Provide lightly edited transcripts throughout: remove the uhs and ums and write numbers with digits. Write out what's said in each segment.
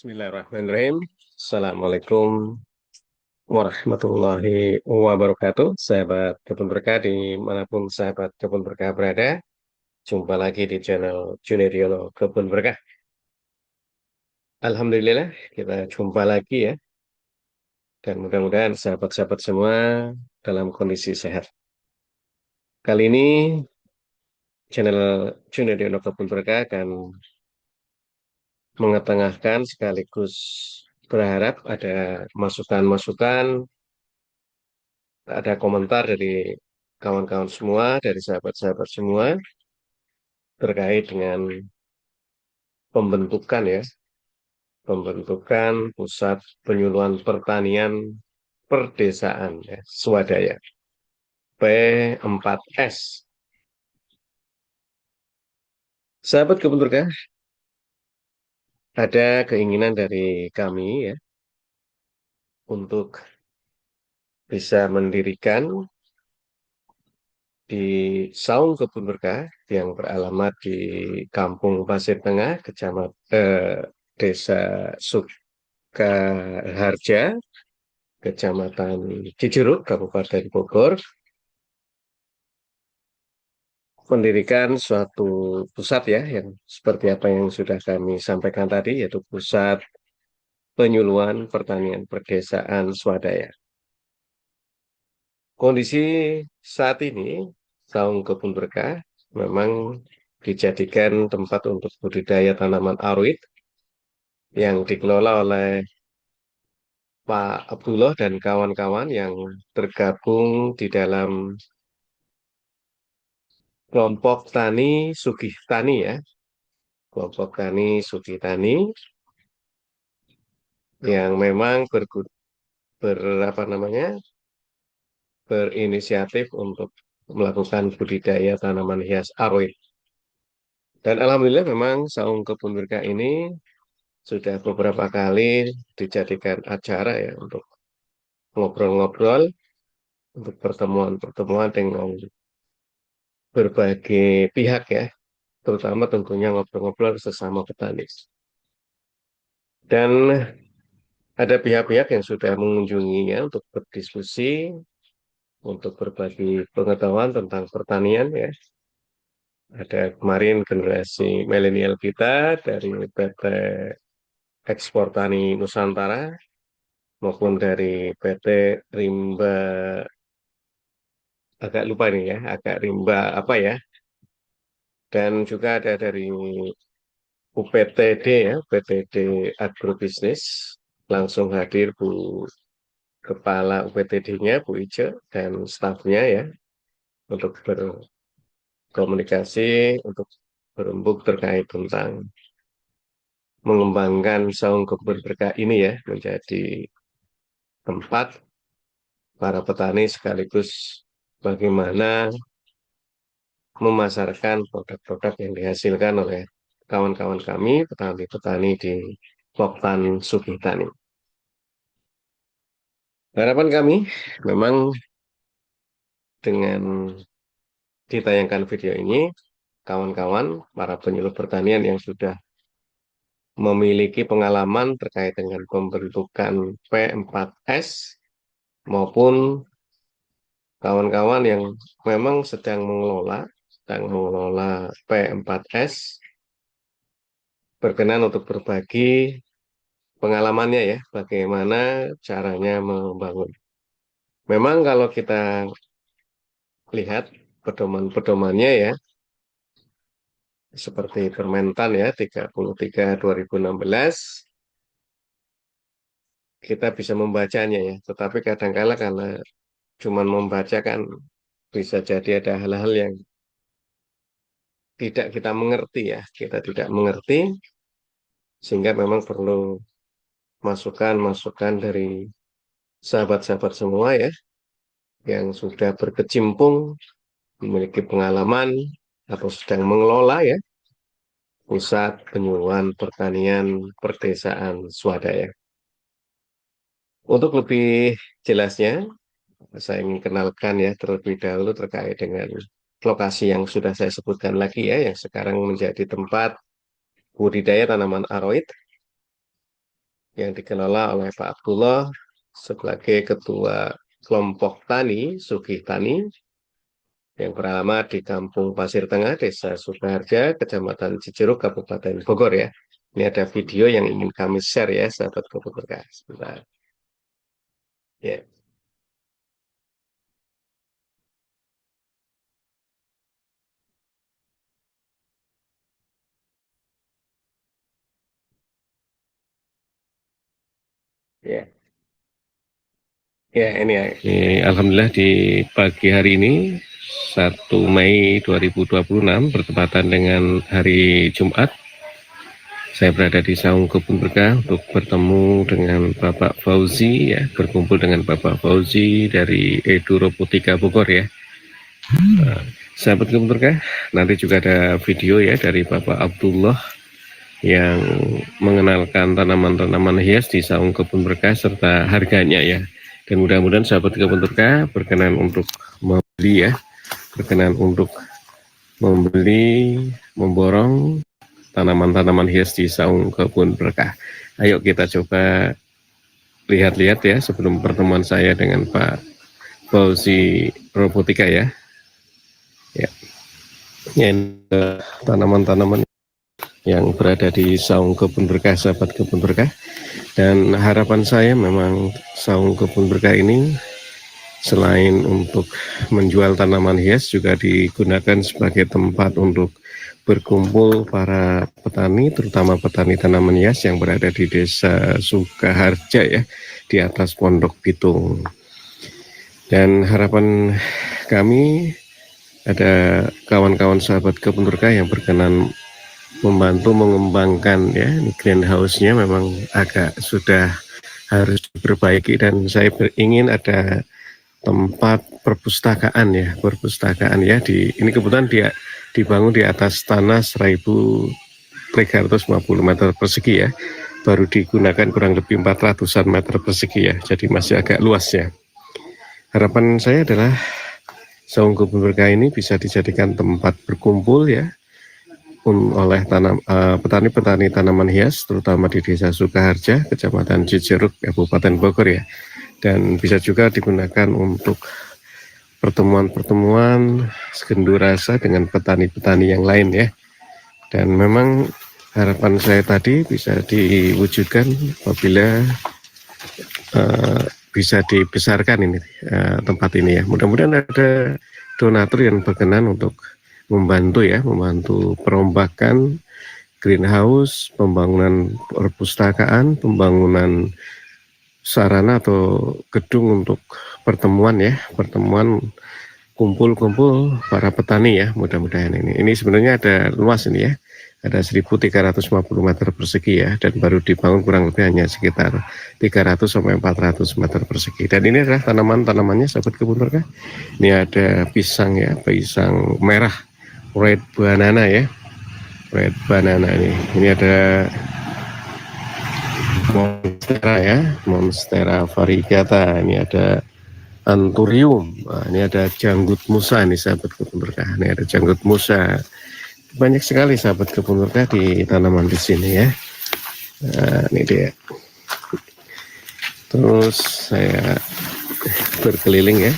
Bismillahirrahmanirrahim. Assalamualaikum warahmatullahi wabarakatuh. Sahabat Kebun Berkah dimanapun sahabat Kebun Berkah berada. Jumpa lagi di channel Junediono Kebun Berkah. Alhamdulillah kita jumpa lagi ya. Dan mudah-mudahan sahabat-sahabat semua dalam kondisi sehat. Kali ini channel Junediono Kebun Berkah akan mengetengahkan sekaligus berharap ada masukan-masukan, ada komentar dari kawan-kawan semua, dari sahabat-sahabat semua terkait dengan pembentukan ya, pembentukan pusat penyuluhan pertanian perdesaan ya, swadaya P4S. Sahabat Kebun Berkah, ada keinginan dari kami ya untuk bisa mendirikan di Saung Kebun Berkah yang beralamat di Kampung Pasir Tengah, Desa Sukaharja, Kecamatan Cijeruk, Kabupaten Bogor, mendirikan suatu pusat ya, yang seperti apa yang sudah kami sampaikan tadi, yaitu pusat penyuluhan pertanian perdesaan swadaya. Kondisi saat ini, Saung Kebun Berkah memang dijadikan tempat untuk budidaya tanaman aroid yang dikelola oleh Pak Abdullah dan kawan-kawan yang tergabung di dalam kelompok tani Sugih Tani ya, kelompok tani Sugih Tani yang memang apa namanya, berinisiatif untuk melakukan budidaya tanaman hias aroid. Dan alhamdulillah memang Saung Kebun Berkah ini sudah beberapa kali dijadikan acara ya untuk ngobrol-ngobrol, untuk pertemuan-pertemuan dengan berbagai pihak ya, terutama tentunya ngobrol-ngobrol sesama petani. Dan ada pihak-pihak yang sudah mengunjunginya untuk berdiskusi, untuk berbagi pengetahuan tentang pertanian ya. Ada kemarin generasi milenial kita dari PT Ekspor Tani Nusantara maupun dari PT Rimba, agak lupa nih ya, agak Rimba apa ya, dan juga ada dari UPTD ya, UPTD Agrobisnis, langsung hadir Bu Kepala UPTD-nya Bu Ice dan stafnya ya untuk berkomunikasi, untuk berembuk terkait tentang mengembangkan Saung Kebun Berkah ini ya menjadi tempat para petani sekaligus bagaimana memasarkan produk-produk yang dihasilkan oleh kawan-kawan kami, petani-petani di Poktan Sugih-Tani. Harapan kami memang dengan ditayangkan video ini, kawan-kawan para penyuluh pertanian yang sudah memiliki pengalaman terkait dengan pembentukan P4S maupun kawan-kawan yang memang sedang mengelola P4S, berkenan untuk berbagi pengalamannya ya, bagaimana caranya membangun. Memang kalau kita lihat pedoman-pedomannya ya, seperti Permentan ya 33 2016, kita bisa membacanya ya, tetapi kadang-kala karena cuma membaca kan bisa jadi ada hal-hal yang tidak kita mengerti ya, kita tidak mengerti, sehingga memang perlu masukan-masukan dari sahabat-sahabat semua ya, yang sudah berkecimpung, memiliki pengalaman, atau sedang mengelola ya, pusat penyuluhan pertanian perdesaan swadaya. Untuk lebih jelasnya, saya ingin kenalkan ya terlebih dahulu terkait dengan lokasi yang sudah saya sebutkan lagi ya, yang sekarang menjadi tempat budidaya tanaman aroid. yang dikelola oleh Pak Abdullah sebagai Ketua Kelompok Tani, Sugih Tani, yang beralamat di Kampung Pasir Tengah, Desa Sukaharja, Kecamatan Cijeruk, Kabupaten Bogor ya. Ini ada video yang ingin kami share ya, sahabat Kebun Berkah. Sebentar. Ya, ya, ya ini ya. Alhamdulillah di pagi hari ini 1 Mei 2026 bertepatan dengan hari Jumat. Saya berada di Saung Kebun Berkah untuk bertemu dengan Bapak Fauzi ya, berkumpul dengan Bapak Fauzi dari Edu Robotika Bogor ya. Sahabat Kebun Berkah, nanti juga ada video ya dari Bapak Abdullah yang mengenalkan tanaman-tanaman hias di Saung Kebun Berkah serta harganya ya. Dan mudah-mudahan sahabat Kebun Berkah berkenan untuk membeli ya, berkenan untuk membeli, memborong tanaman-tanaman hias di Saung Kebun Berkah. Ayo kita coba lihat-lihat ya sebelum pertemuan saya dengan Pak Fauzi Robotika ya. Ya, ini tanaman-tanaman yang berada di Saung Kebun Berkah, sahabat Kebun Berkah. Dan harapan saya memang Saung Kebun Berkah ini selain untuk menjual tanaman hias juga digunakan sebagai tempat untuk berkumpul para petani, terutama petani tanaman hias yang berada di Desa Sukaharja ya, di atas Pondok Pitung. Dan harapan kami ada kawan-kawan sahabat Kebun Berkah yang berkenan membantu mengembangkan ya, ini greenhouse-nya memang agak sudah harus diperbaiki dan saya ingin ada tempat perpustakaan ya di ini kebetulan dia dibangun di atas tanah 1.350 meter persegi ya, baru digunakan kurang lebih 400-an meter persegi ya, jadi masih agak luas ya. Harapan saya adalah Saung Kebun Berkah ini bisa dijadikan tempat berkumpul ya oleh petani-petani tanaman hias, terutama di Desa Sukaharja, Kecamatan Cijeruk, Kabupaten Bogor ya. Dan bisa juga digunakan untuk pertemuan-pertemuan segendu rasa dengan petani-petani yang lain ya. Dan memang harapan saya tadi bisa diwujudkan apabila bisa dibesarkan ini tempat ini ya. Mudah-mudahan ada donatur yang berkenan untuk membantu perombakan greenhouse, pembangunan perpustakaan, pembangunan sarana atau gedung untuk pertemuan kumpul-kumpul para petani ya, mudah-mudahan ini sebenarnya ada luas ini ya, ada 1.350 meter persegi ya, dan baru dibangun kurang lebih hanya sekitar 300 sampai 400 meter persegi. Dan ini adalah tanamannya sahabat Kebun Berkah. Ini ada pisang ya, pisang merah, red banana ya, red banana ini ada monstera ya, monstera variegata, ini ada anthurium, nah, ini ada janggut musa nih sahabat Kebun Berkah, ini ada janggut musa. Banyak sekali sahabat Kebun Berkah di tanaman di sini ya. Nah, ini dia. Terus saya berkeliling ya.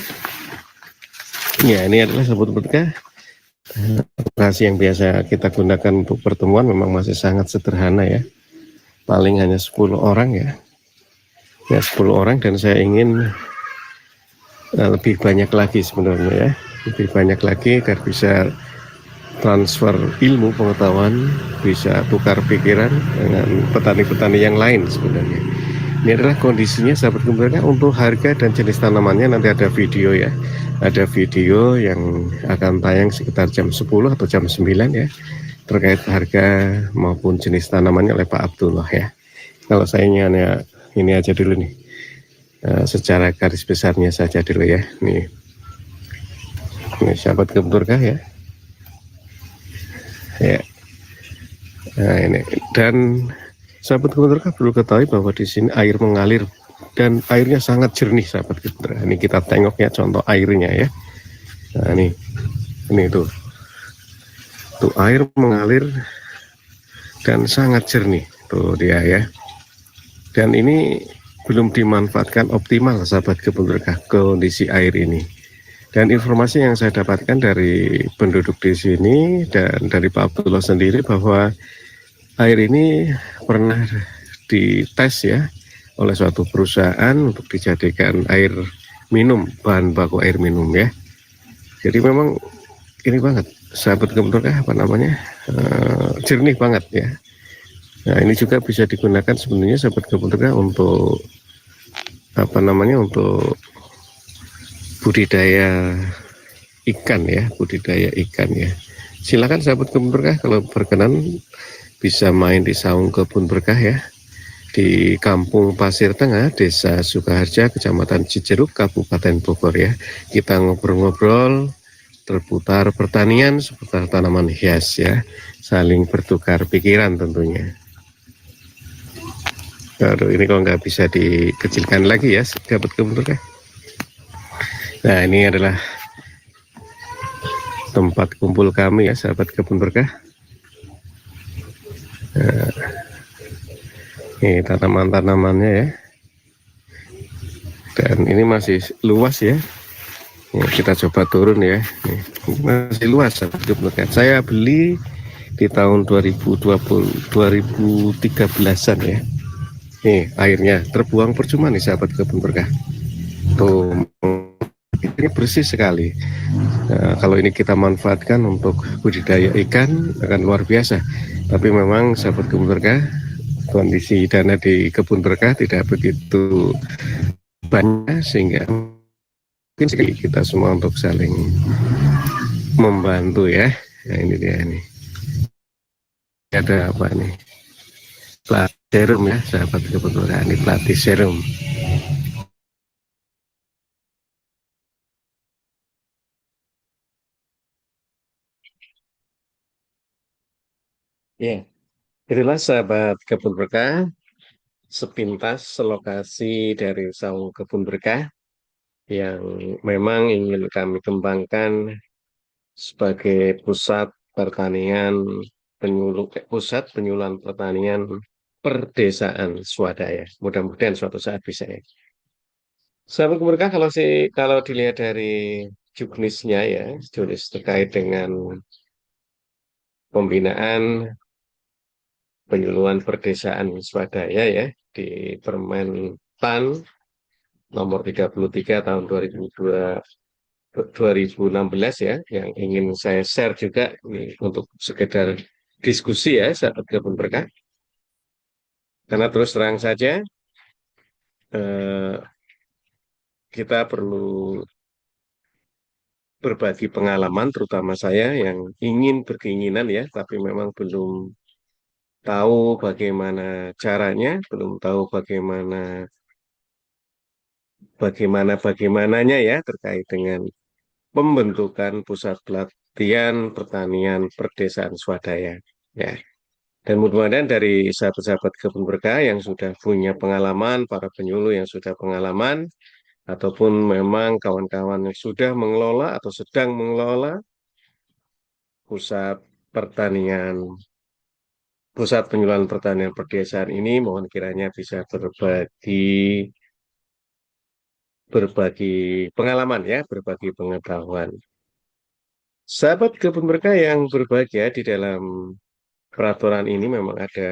Ya, ini adalah sahabat Berkah. Lokasi yang biasa kita gunakan untuk pertemuan memang masih sangat sederhana ya. Paling hanya 10 orang ya. Ya 10 orang, dan saya ingin lebih banyak lagi sebenarnya ya. Lebih banyak lagi agar bisa transfer ilmu pengetahuan, bisa tukar pikiran dengan petani-petani yang lain sebenarnya. Ini adalah kondisinya sahabat Kebun Berkah. Untuk harga dan jenis tanamannya nanti ada video ya. Ada video yang akan tayang sekitar jam 10 atau jam 9 ya, terkait harga maupun jenis tanamannya oleh Pak Abdullah ya. Kalau saya hanya ini aja dulu nih, secara garis besarnya saja dulu ya. Nih, ini sahabat Kebun Berkah ya. Ya. Nah ini, dan sahabat Kebun Berkah perlu ketahui bahwa di sini air mengalir dan airnya sangat jernih sahabat Kebun Berkah. Ini kita tengok ya contoh airnya ya. Nah ini tuh air mengalir dan sangat jernih tuh dia ya. Dan ini belum dimanfaatkan optimal, sahabat kebun berkah, kondisi air ini. Dan informasi yang saya dapatkan dari penduduk di sini dan dari Pak Abdullah sendiri bahwa air ini pernah dites ya oleh suatu perusahaan untuk dijadikan air minum, bahan baku air minum ya. Jadi memang ini banget, sahabat kebun berkah, apa namanya, jernih banget ya. Nah ini juga bisa digunakan sebenarnya, sahabat kebun berkah, untuk apa namanya, untuk budidaya ikan ya, budidaya ikan ya. Silakan sahabat kebun berkah, kalau berkenan bisa main di saung kebun berkah ya, di Kampung Pasir Tengah, Desa Sukaharja, Kecamatan Cijeruk, Kabupaten Bogor ya. Kita ngobrol-ngobrol terputar pertanian seputar tanaman hias ya, saling bertukar pikiran tentunya. Aduh, ini kok nggak bisa dikecilkan lagi ya, sahabat kebun berkah. Nah ini adalah tempat kumpul kami ya, sahabat kebun berkah. Nah, ini tanaman-tanamannya ya, dan ini masih luas ya. Ini kita coba turun ya. Ini masih luas, sahabat kebun berkah. Saya beli di tahun 2020 2013-an ya. Nih airnya terbuang percuma nih, sahabat kebun berkah. Tuh, ini bersih sekali. Nah, kalau ini kita manfaatkan untuk budidaya ikan akan luar biasa. Tapi memang sahabat kebun berkah, kondisi dana di kebun berkah tidak begitu banyak, sehingga mungkin sekali kita semua untuk saling membantu ya. Nah ini dia nih. Ada apa nih? Pelatih serum ya, sahabat kebun berkah. Ini pelatih serum. Ya, itulah sahabat kebun berkah, sepintas selokasi dari saung kebun berkah yang memang ingin kami kembangkan sebagai pusat penyuluhan pertanian perdesaan swadaya. Mudah-mudahan suatu saat bisa ya. Sahabat kebun berkah, kalau dilihat dari juknisnya ya, juknis terkait dengan pembinaan penyuluhan perdesaan swadaya ya di Permen PAN nomor 33 tahun 2016 ya, yang ingin saya share juga ini untuk sekedar diskusi ya, sahabat kebun berkah. Karena terus terang saja, eh, kita perlu berbagi pengalaman, terutama saya yang ingin berkeinginan ya, tapi memang belum tahu bagaimana caranya, belum tahu bagaimananya ya, terkait dengan pembentukan pusat pelatihan pertanian perdesaan swadaya ya. Dan mudah-mudahan dari sahabat-sahabat kebun berkah yang sudah punya pengalaman, para penyuluh yang sudah pengalaman, ataupun memang kawan-kawan yang sudah mengelola atau sedang mengelola pusat pertanian, pusat penyuluhan pertanian perdesaan ini, mohon kiranya bisa berbagi pengalaman ya, berbagi pengetahuan. Sahabat kebun berkah yang berbahagia, di dalam peraturan ini memang ada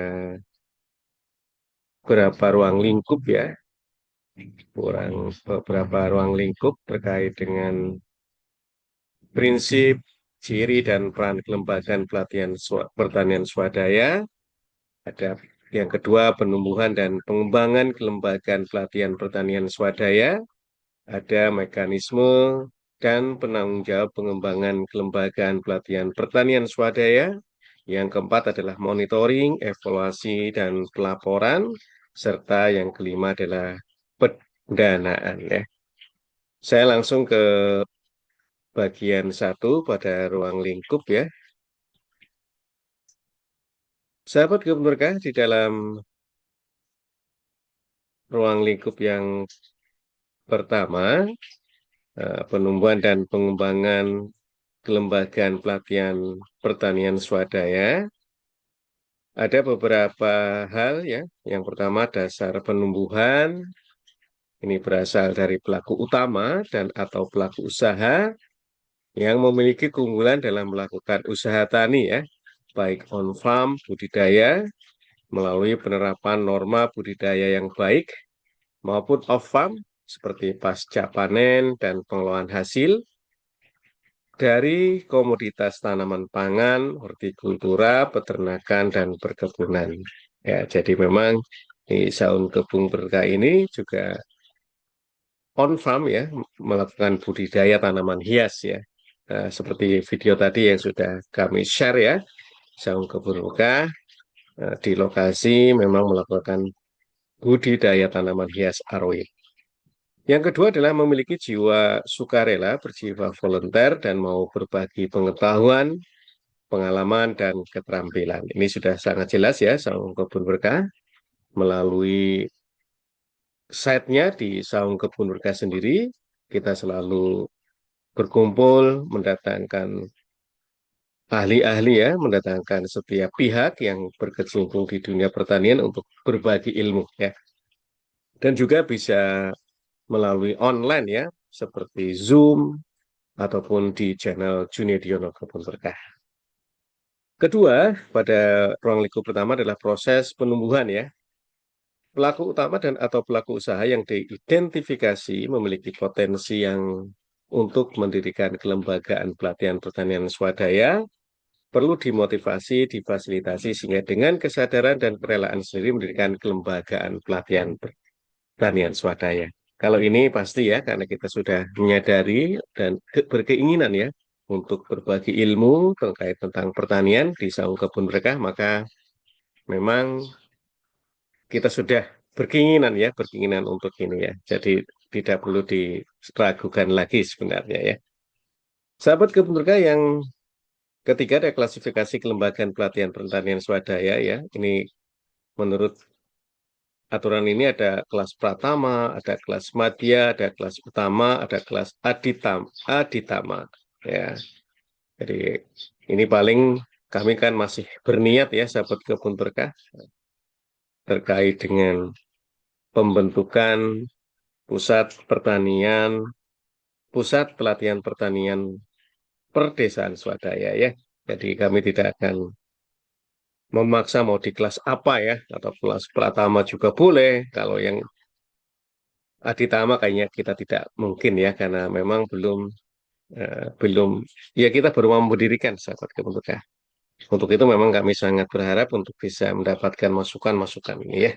beberapa ruang lingkup ya, beberapa ruang lingkup terkait dengan prinsip, ciri, dan peran kelembagaan pelatihan pertanian swadaya. Ada yang kedua, penumbuhan dan pengembangan kelembagaan pelatihan pertanian swadaya. Ada mekanisme dan penanggung jawab pengembangan kelembagaan pelatihan pertanian swadaya. Yang keempat adalah monitoring, evaluasi, dan pelaporan. Serta yang kelima adalah pendanaan ya. Saya langsung ke bagian satu pada ruang lingkup ya. Sahabat kebun berkah, di dalam ruang lingkup yang pertama, penumbuhan dan pengembangan kelembagaan pelatihan pertanian swadaya, ada beberapa hal ya. Yang pertama dasar penumbuhan, ini berasal dari pelaku utama dan atau pelaku usaha yang memiliki keunggulan dalam melakukan usaha tani ya, baik on farm budidaya melalui penerapan norma budidaya yang baik maupun off farm seperti pasca panen dan pengelolaan hasil dari komoditas tanaman pangan, hortikultura, peternakan, dan perkebunan. Ya, jadi memang di Saung Kebun Berkah ini juga on farm ya, melakukan budidaya tanaman hias ya. Nah, seperti video tadi yang sudah kami share ya, Saung Kebun Berkah di lokasi memang melakukan budidaya tanaman hias aroid. Yang kedua adalah memiliki jiwa sukarela, berjiwa volunteer, dan mau berbagi pengetahuan, pengalaman, dan keterampilan. Ini sudah sangat jelas ya, Saung Kebun Berkah. Melalui site-nya di Saung Kebun Berkah sendiri, kita selalu berkumpul, mendatangkan ahli-ahli ya, mendatangkan setiap pihak yang berkecimpung di dunia pertanian untuk berbagi ilmu ya. Dan juga bisa melalui online ya, seperti Zoom, ataupun di channel Junediono Kebun Berkah. Kedua, pada ruang lingkup pertama adalah proses penumbuhan ya. Pelaku utama dan atau pelaku usaha yang diidentifikasi memiliki potensi yang untuk mendirikan kelembagaan pelatihan pertanian swadaya perlu dimotivasi, difasilitasi sehingga dengan kesadaran dan kerelaan sendiri mendirikan kelembagaan pelatihan pertanian swadaya. Kalau ini pasti ya, karena kita sudah menyadari dan berkeinginan ya untuk berbagi ilmu terkait tentang pertanian di Saung Kebun Berkah, maka memang kita sudah berkeinginan untuk ini ya. Jadi tidak perlu diragukan lagi sebenarnya ya. Sahabat Kebun Berkah yang ketiga ada klasifikasi kelembagaan pelatihan pertanian swadaya ya. Ini menurut aturan ini ada kelas pratama, ada kelas madya, ada kelas utama, ada kelas aditama. Ya, jadi ini paling kami kan masih berniat ya, sahabat Kebun Berkah, terkait dengan pembentukan pusat pertanian, pusat pelatihan pertanian perdesaan swadaya ya. Jadi kami tidak akan memaksa mau di kelas apa ya, atau kelas pratama juga boleh. Kalau yang aditama kayaknya kita tidak mungkin ya, karena memang belum ya kita baru mau mendirikan sahabat kebentuknya. Untuk itu memang kami sangat berharap untuk bisa mendapatkan masukan-masukan ini ya.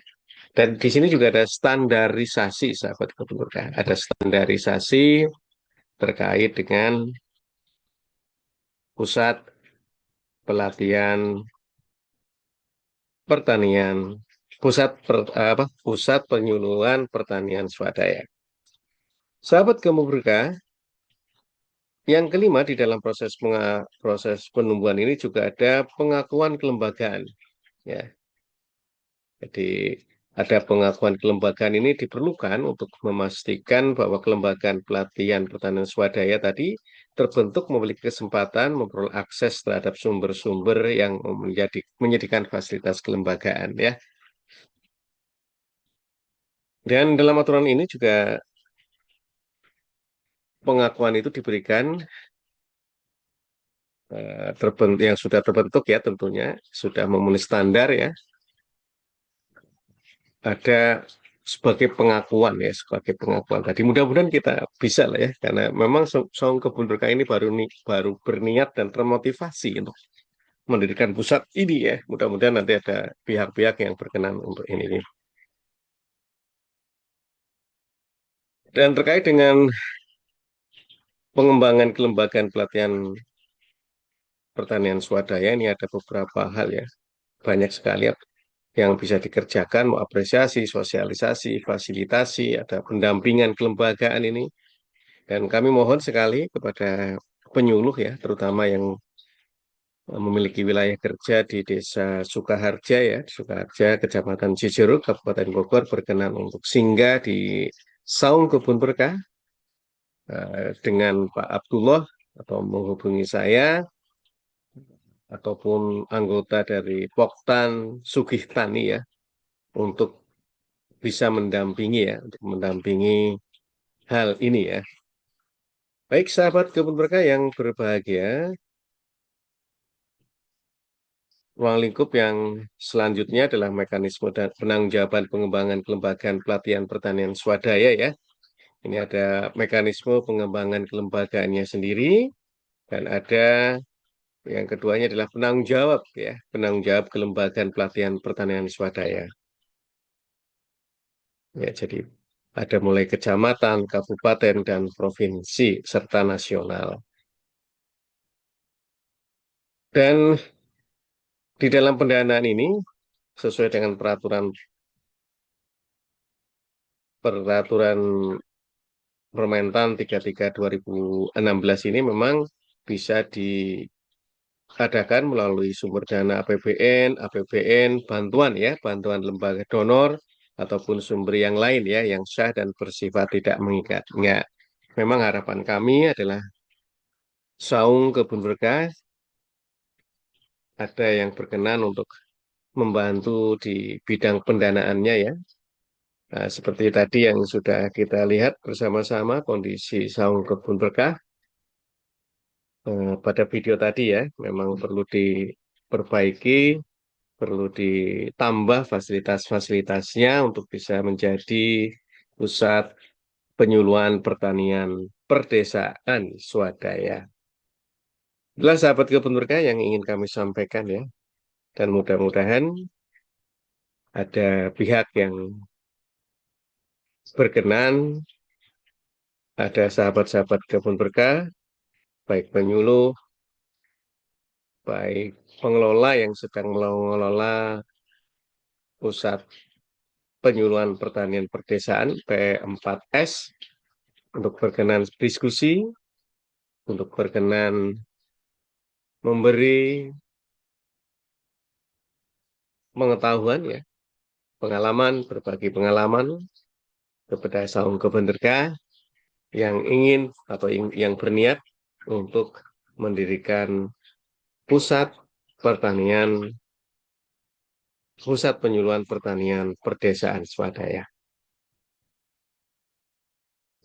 Dan di sini juga ada standarisasi sahabat kebentuknya. Ada standarisasi terkait dengan pusat pelatihan pertanian, pusat penyuluhan pertanian swadaya. Sahabat kebentuknya, yang kelima di dalam proses penumbuhan ini juga ada pengakuan kelembagaan. Ya, jadi ada pengakuan kelembagaan ini diperlukan untuk memastikan bahwa kelembagaan pelatihan pertanian swadaya tadi terbentuk memiliki kesempatan memperoleh akses terhadap sumber-sumber yang menyediakan fasilitas kelembagaan. Ya, dan dalam aturan ini juga pengakuan itu diberikan yang sudah terbentuk ya tentunya sudah memenuhi standar ya ada sebagai pengakuan ya, sebagai pengakuan tadi. Mudah-mudahan kita bisa lah ya, karena memang Saung Kebun Berkah ini baru berniat dan termotivasi untuk mendirikan pusat ini ya. Mudah-mudahan nanti ada pihak-pihak yang berkenan untuk ini. Dan terkait dengan pengembangan kelembagaan pelatihan pertanian swadaya ini ada beberapa hal ya, banyak sekali yang bisa dikerjakan, mau apresiasi, sosialisasi, fasilitasi, ada pendampingan kelembagaan ini. Dan kami mohon sekali kepada penyuluh ya, terutama yang memiliki wilayah kerja di Desa Sukaharja ya, Sukaharja, Kecamatan Cijeruk, Kabupaten Bogor, berkenan untuk singgah di Saung Kebun Berkah dengan Pak Abdullah atau menghubungi saya ataupun anggota dari Poktan Sugih Tani ya untuk bisa mendampingi ya, untuk mendampingi hal ini ya. Baik sahabat kebun berkah yang berbahagia, ruang lingkup yang selanjutnya adalah mekanisme dan penanggung-jawaban pengembangan kelembagaan pelatihan pertanian swadaya ya. Ini ada mekanisme pengembangan kelembagaannya sendiri dan ada yang keduanya adalah penanggung jawab ya, penanggung jawab kelembagaan pelatihan pertanian swadaya. Ya, jadi ada mulai kecamatan, kabupaten, dan provinsi serta nasional. Dan di dalam pendanaan ini sesuai dengan peraturan Permentan 33 2016 ini memang bisa diadakan melalui sumber dana APBN, APBN, bantuan ya, bantuan lembaga donor ataupun sumber yang lain ya yang sah dan bersifat tidak mengikat. Enggak. Memang harapan kami adalah Saung Kebun Berkah ada yang berkenan untuk membantu di bidang pendanaannya ya. Nah, seperti tadi yang sudah kita lihat bersama-sama kondisi Saung Kebun Berkah pada video tadi ya, memang perlu diperbaiki, perlu ditambah fasilitas-fasilitasnya untuk bisa menjadi pusat penyuluhan pertanian perdesaan swadaya. Itulah sahabat kebun berkah yang ingin kami sampaikan ya, dan mudah-mudahan ada pihak yang berkenan, ada sahabat-sahabat kebun berkah, baik penyuluh, baik pengelola yang sedang mengelola pusat penyuluhan pertanian perdesaan P4S untuk berkenan diskusi, untuk berkenan memberi pengetahuan ya, pengalaman, berbagi pengalaman kepada saung kebun berkah yang ingin atau yang berniat untuk mendirikan pusat pertanian, pusat penyuluhan pertanian perdesaan swadaya.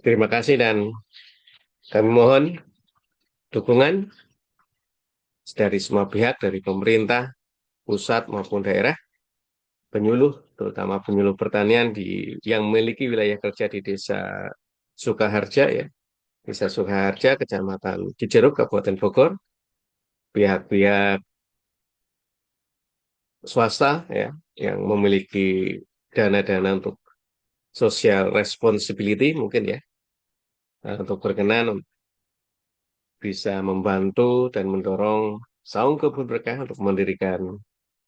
Terima kasih dan kami mohon dukungan dari semua pihak, dari pemerintah, pusat maupun daerah, penyuluh, terutama penyuluh pertanian yang memiliki wilayah kerja di Desa Sukaharja ya, Desa Sukaharja, Kecamatan Cijeruk, Kabupaten Bogor, pihak-pihak swasta ya yang memiliki dana-dana untuk social responsibility mungkin ya, untuk berkenan bisa membantu dan mendorong Saung Kebun Berkah untuk mendirikan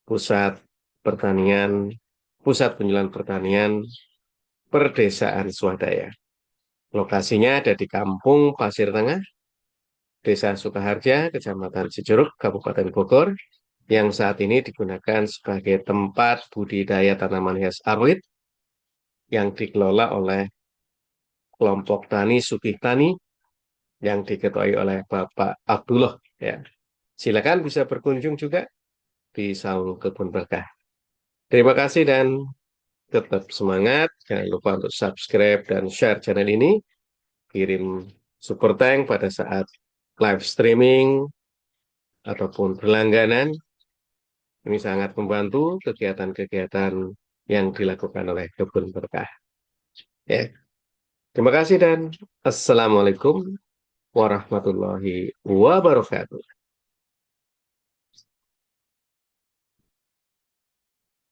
pusat pertanian, pusat penyuluhan pertanian perdesaan swadaya. Lokasinya ada di Kampung Pasir Tengah, Desa Sukaharja, Kecamatan Cijeruk, Kabupaten Bogor, yang saat ini digunakan sebagai tempat budidaya tanaman hias arwit yang dikelola oleh kelompok tani Sugih Tani yang diketuai oleh Bapak Abdullah. Ya. Silakan bisa berkunjung juga di Saung Kebun Berkah. Terima kasih dan tetap semangat. Jangan lupa untuk subscribe dan share channel ini. Kirim super thank pada saat live streaming ataupun berlangganan. Ini sangat membantu kegiatan-kegiatan yang dilakukan oleh Kebun Berkah. Ya. Terima kasih dan Assalamualaikum warahmatullahi wabarakatuh.